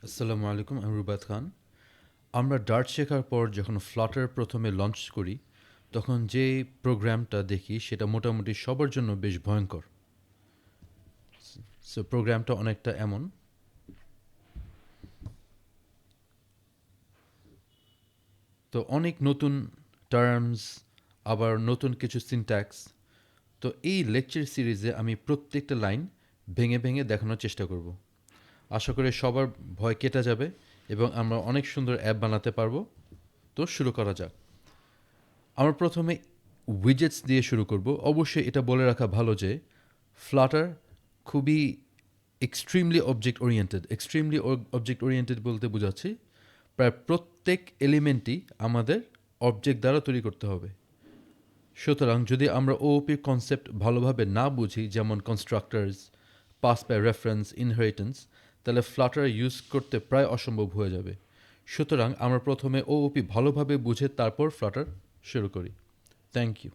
আসসালামু আলাইকুম, আমি রুবাত খান। আমরা ডার্ট শেখার পর যখন ফ্লাটার প্রথমে লঞ্চ করি, তখন যে প্রোগ্রামটা দেখি সেটা মোটামুটি সবার জন্য বেশ ভয়ঙ্কর। সো প্রোগ্রামটা অনেকটা এমন। তো অনেক নতুন টার্মস, আবার নতুন কিছু সিনট্যাক্স। তো এই লেকচার সিরিজে আমি প্রত্যেকটা লাইন ভেঙে ভেঙে দেখানোর চেষ্টা করব। আশা করি সবার ভয় কেটে যাবে এবং আমরা অনেক সুন্দর অ্যাপ বানাতে পারবো। তো শুরু করা যাক। আমরা প্রথমে উইজেটস দিয়ে শুরু করব। অবশ্যই এটা বলে রাখা ভালো যে ফ্লাটার খুবই extremely object oriented. Extremely object oriented বলতে বোঝাচ্ছি প্রায় প্রত্যেক এলিমেন্টই আমাদের অবজেক্ট দ্বারা তৈরি করতে হবে। সুতরাং যদি আমরা ওওপির কনসেপ্ট ভালোভাবে না বুঝি, যেমন কনস্ট্রাক্টরস, পাস বাই রেফারেন্স, ইনহেরিটেন্স, তাহলে ফ্লাটার ইউজ করতে প্রায় অসম্ভব হয়ে যাবে। সুতরাং আমরা প্রথমে ওওপি ভালোভাবে বুঝে তারপর ফ্লাটার শুরু করি। Thank you.